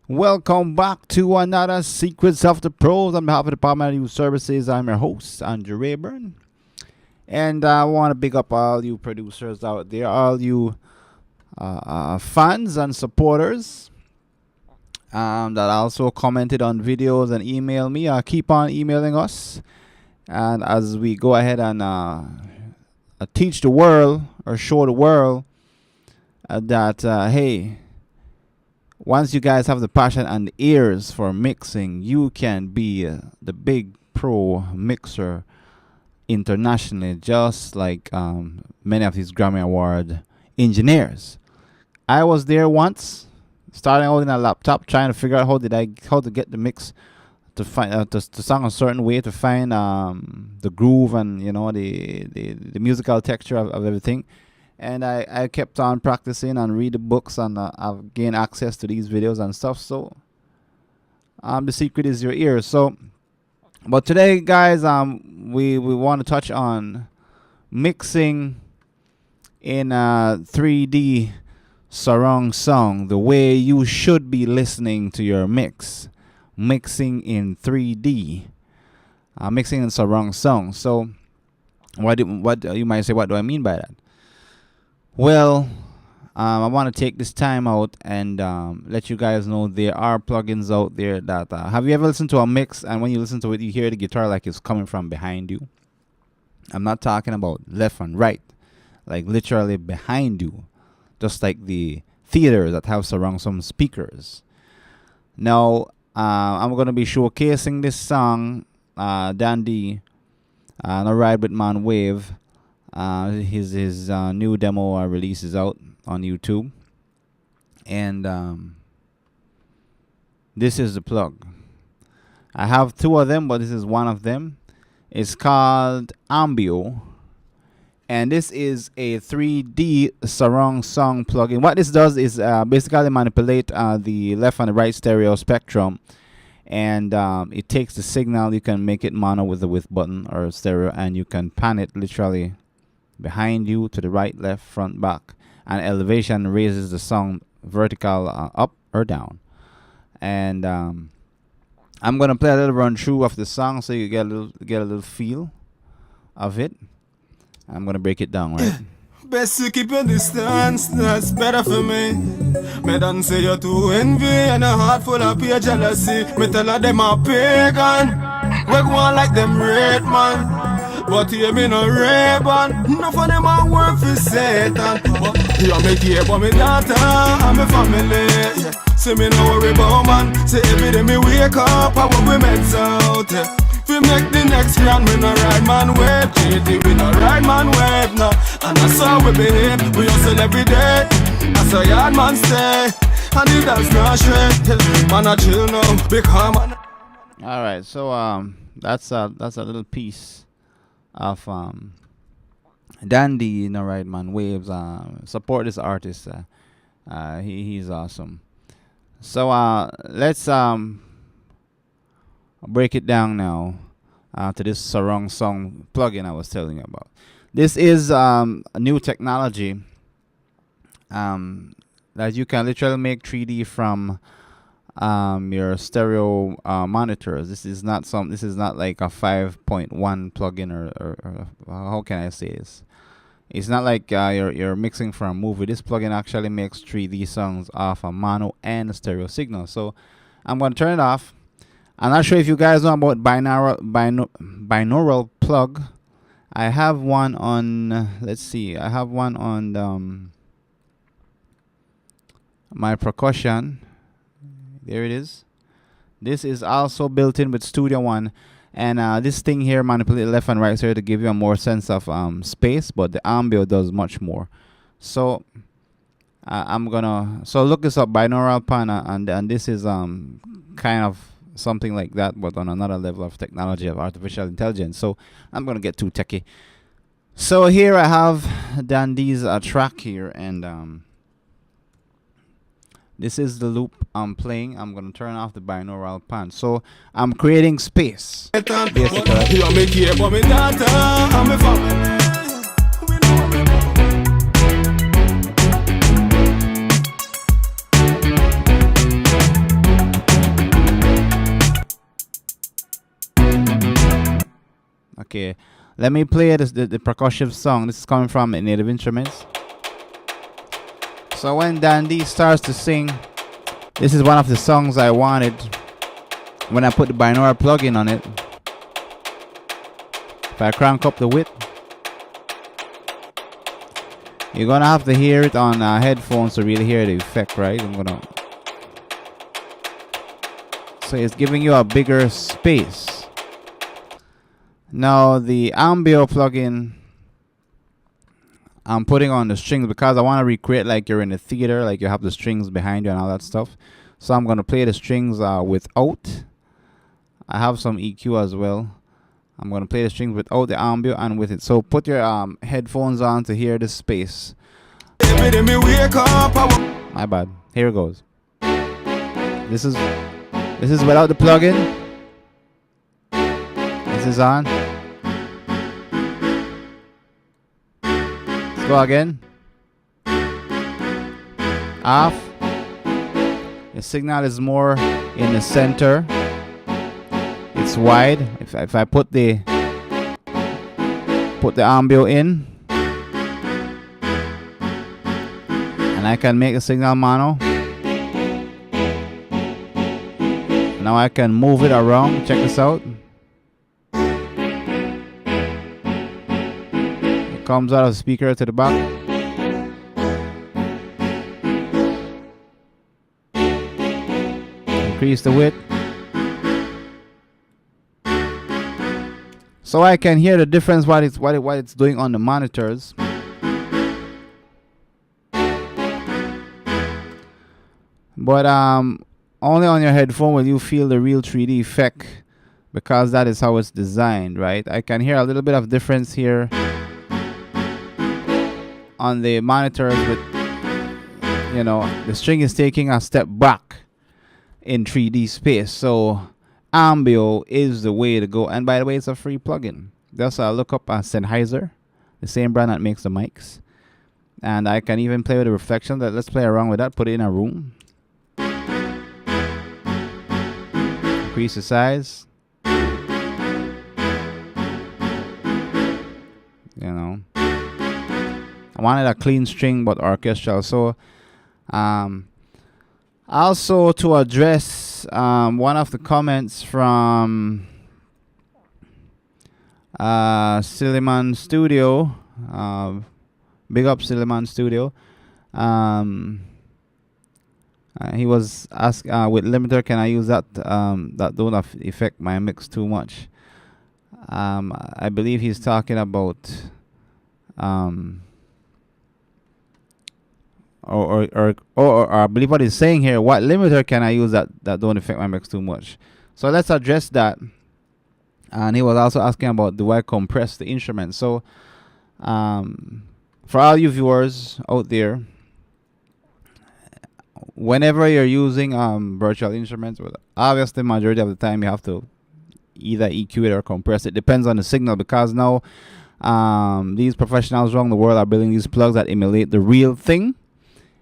Welcome back to another Secrets of the Pros. On behalf of the Department of Youth Services, I'm your host, Andrew Rayburn. And I want to big up all you producers out there, all you fans and supporters that also commented on videos and email me. Keep on emailing us. And as we go ahead and teach the world or show the world that, hey, once you guys have the passion and the ears for mixing, you can be the big pro mixer internationally, just like many of these Grammy Award engineers. I was there once, starting out in a laptop, trying to figure out how to get the mix to find to sound a certain way, to find the groove and the musical texture of everything. And I kept on practicing and read the books, and I've gained access to these videos and stuff. So the secret is your ears. So, but today, guys, we want to touch on mixing in 3D surround sound, the way you should be listening to your mixing in 3D, mixing in surround sound. So, what you might say? What do I mean by that? Well, I want to take this time out and let you guys know there are plugins out there that have you ever listened to a mix, and when you listen to it, you hear the guitar like it's coming from behind you? I'm not talking about left and right, like literally behind you, just like the theaters that have surround sound speakers. Now, I'm going to be showcasing this song, Dandy, No Ride With Man Wave. His new demo release is out on YouTube, and this is the plug. I have two of them, but this is one of them. It's called Ambio, and this is a 3D surround sound plugin. What this does is basically manipulate the left and the right stereo spectrum, and it takes the signal. You can make it mono with the width button or stereo, and you can pan it literally behind you, to the right, left, front, back, and elevation raises the sound vertical up or down. And I'm gonna play a little run through of the song so you get a little feel of it. I'm gonna break it down, right? Best to keep your distance, that's better for me. Me don't say you're too envy and a heart full of pure jealousy. Me tell her them a pagan, we go on like them red man. But hear me no Ray-Ban, enough of them a work for Satan. But you make care for me daughter and me family, yeah. See me no worry about man, say every day me wake up, I want we meds out, yeah. We make the next grand, we no ride man wave, JD, we no ride man wave, no. And that's how we behave, we hustle every day, that's how yard man stay. And if that's not straight, man I chill now, because man. Alright, so that's a little piece of Dandy, No Ride Man Waves. Support this artist. He's awesome. So let's break it down now to this surround sound plugin I was telling you about. This is a new technology that you can literally make 3D from your stereo monitors. This is not like a 5.1 plugin or how can I say this? It's not like you're mixing from a movie. This plugin actually makes 3D sounds off a mono and a stereo signal. So I'm going to turn it off. I'm not sure if you guys know about binaural plug. I have one on, let's see, I have one on my percussion. There it is. This is also built in with Studio One, and this thing here manipulates left and right here to give you a more sense of space, but the Ambio does much more. So look this up, binaural pan, and this is kind of something like that, but on another level of technology of artificial intelligence. So I'm gonna get too techie. So here I have Dandy's track here, and this is the loop I'm playing. I'm going to turn off the binaural pan. So I'm creating space, basically. Okay, let me play the percussive song. This is coming from Native Instruments. So when Dan D starts to sing, this is one of the songs I wanted when I put the binaural plugin on it. If I crank up the width, you're gonna have to hear it on headphones to really hear the effect, right? So it's giving you a bigger space. Now the Ambio plugin, I'm putting on the strings because I want to recreate like you're in a theater, like you have the strings behind you and all that stuff. So I'm gonna play the strings without. I have some EQ as well. I'm gonna play the strings without the Ambio and with it. So put your headphones on to hear the space. My bad. Here it goes. This is without the plugin. This is on. Let's go again. Off. The signal is more in the center. It's wide. If I put the Ambio in, and I can make the signal mono. Now I can move it around. Check this out. It comes out of the speaker to the back. Increase the width. So I can hear the difference what it's doing on the monitors. But only on your headphone will you feel the real 3D effect, because that is how it's designed, right? I can hear a little bit of difference here on the monitors, but you know, the string is taking a step back in 3D space. So Ambio is the way to go. And by the way, it's a free plugin. Just look up Sennheiser, the same brand that makes the mics. And I can even play with the reflection. Let's play around with that. Put it in a room. Increase the size. You know, I wanted a clean string but orchestral. So also to address one of the comments from Silliman Studio, big up Silliman Studio. He was asked, with limiter, can I use that? That don't affect my mix too much. I believe he's talking about, or I believe what he's saying here. What limiter can I use that don't affect my mix too much? So let's address that. And he was also asking about, do I compress the instrument? So, for all you viewers out there, whenever you're using virtual instruments, obviously majority of the time you have to either EQ it or compress it. Depends on the signal, because now these professionals around the world are building these plugs that emulate the real thing.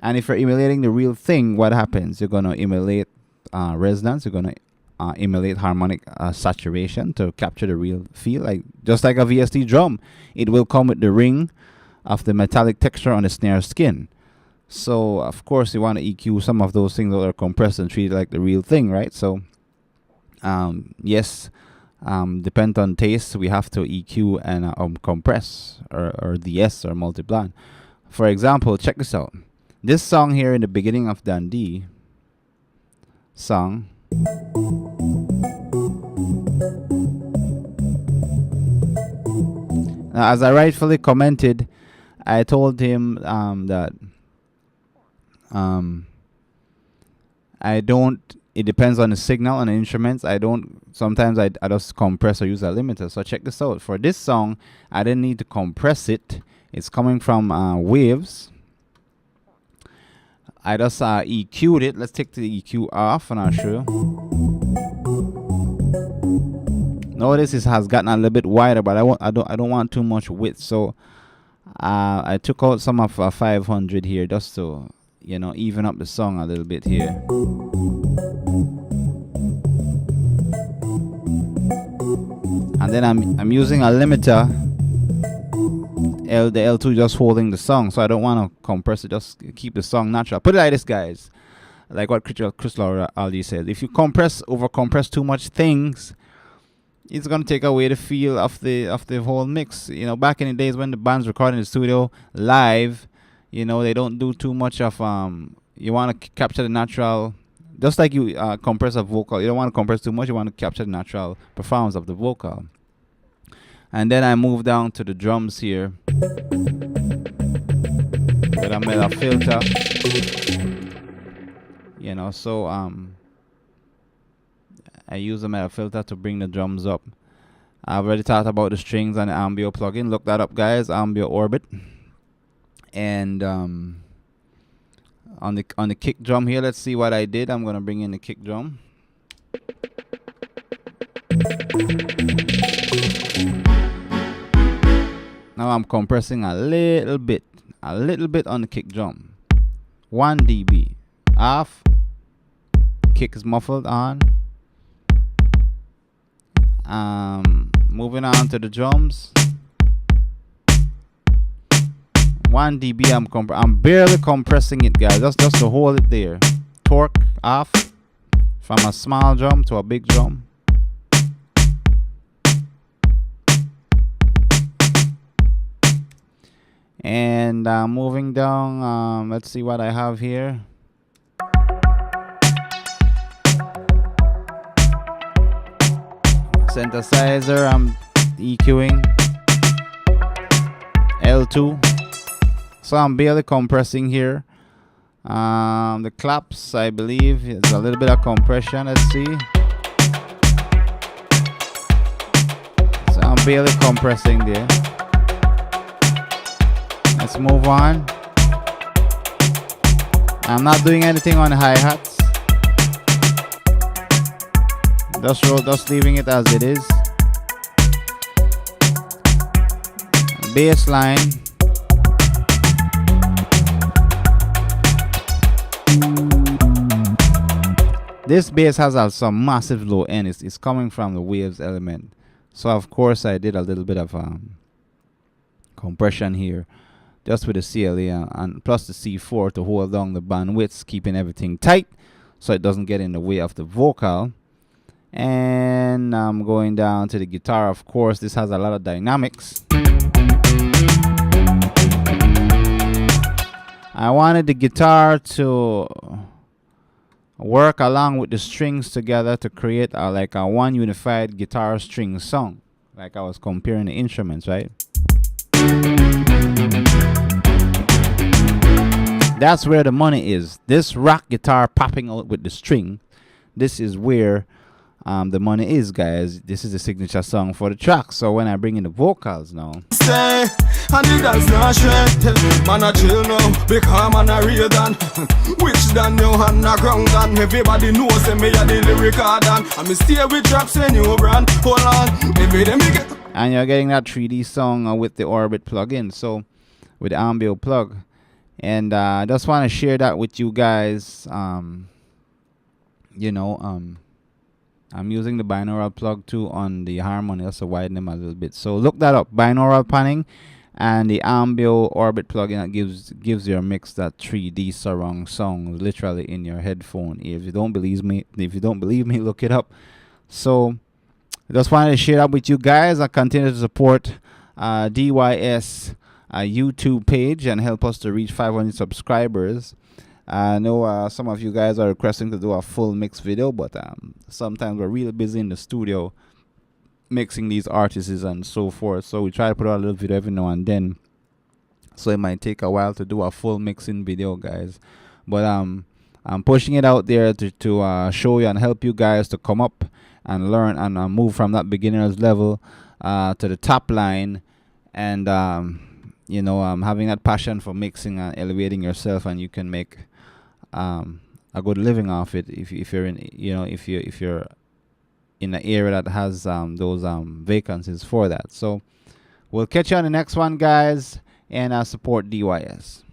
And if you're emulating the real thing, what happens? You're going to emulate resonance. You're going to emulate harmonic saturation to capture the real feel. Like just like a VST drum, it will come with the ring of the metallic texture on the snare skin. So of course you want to EQ some of those things that are compressed and treat it like the real thing, right? So yes, depend on taste, we have to EQ and compress or DS or multiplan. For example, check this out. This song here in the beginning of Dundee song. Now, as I rightfully commented, I told him that I don't, it depends on the signal and the instruments. Sometimes I just compress or use a limiter. So check this out. For this song, I didn't need to compress it. It's coming from waves. I just EQ'd it. Let's take the EQ off and I'll show you. Notice it has gotten a little bit wider, but I don't want too much width. So I took out some of 500 here just to, you know, even up the song a little bit here. And And then I'm using a limiter. The L2 just holding the song, so I don't want to compress it. Just keep the song natural. Put it like this, guys. Like what Chris Aldi said. If you over compress too much things, it's gonna take away the feel of the whole mix. You know, back in the days when the band's recording in the studio live, you know, they don't do too much of you want to capture the natural, just like you compress a vocal. You don't want to compress too much. You want to capture the natural performance of the vocal. And then I move down to the drums here with a metal filter. You know, so I use a metal filter to bring the drums up. I've already talked about the strings and the Ambio plugin. Look that up, guys. Ambio Orbit. And on the kick drum here, let's see what I did. I'm gonna bring in the kick drum. Now I'm compressing a little bit on the kick drum. 1 dB. Off. Kick is muffled on. Moving on to the drums. 1 dB. I'm barely compressing it, guys. Just to hold it there. Torque off. From a small drum to a big drum. And moving down, let's see what I have here. Synthesizer, I'm EQing. L2. So I'm barely compressing here. The claps, I believe, it's a little bit of compression. Let's see. So I'm barely compressing there. Let's move on. I'm not doing anything on the hi-hats. Just leaving it as it is. Bass line. This bass has some massive low end. It's coming from the waves element. So of course I did a little bit of compression here. Just with the CLA and plus the C4 to hold down the bandwidths, keeping everything tight so it doesn't get in the way of the vocal. And I'm going down to the guitar. Of course, this has a lot of dynamics. I wanted the guitar to work along with the strings together to create like a one unified guitar string song, like I was comparing the instruments, right? That's where the money is. This rock guitar popping out with the string, this is where the money is, guys. This is the signature song for the track. So when I bring in the vocals now, stay and the girls not shred. Man a chill now, because man a real dan. Which dan you hand a ground dan. Everybody knows say me a the lyrical dan. And me stay with traps and new brand. Hold on, every day me get. And you're getting that 3D song with the Orbit plugin, so with the Ambio plug. And I just want to share that with you guys. You know, I'm using the binaural plug too on the harmony, just to widen them a little bit. So look that up, binaural panning and the Ambio Orbit plugin that gives your mix that 3D surround sound literally in your headphone. If you don't believe me, look it up. So I just wanted to share that with you guys. I continue to support DYS YouTube page and help us to reach 500 subscribers. I know some of you guys are requesting to do a full mix video, but sometimes we're really busy in the studio mixing these artists and so forth. So we try to put out a little video every now and then. So it might take a while to do a full mixing video, guys. But I'm pushing it out there to show you and help you guys to come up and learn and move from that beginner's level to the top line. And you know, having that passion for mixing and elevating yourself, and you can make a good living off it if you're in, you know, if you're in an area that has those vacancies for that. So we'll catch you on the next one, guys, and support DYS.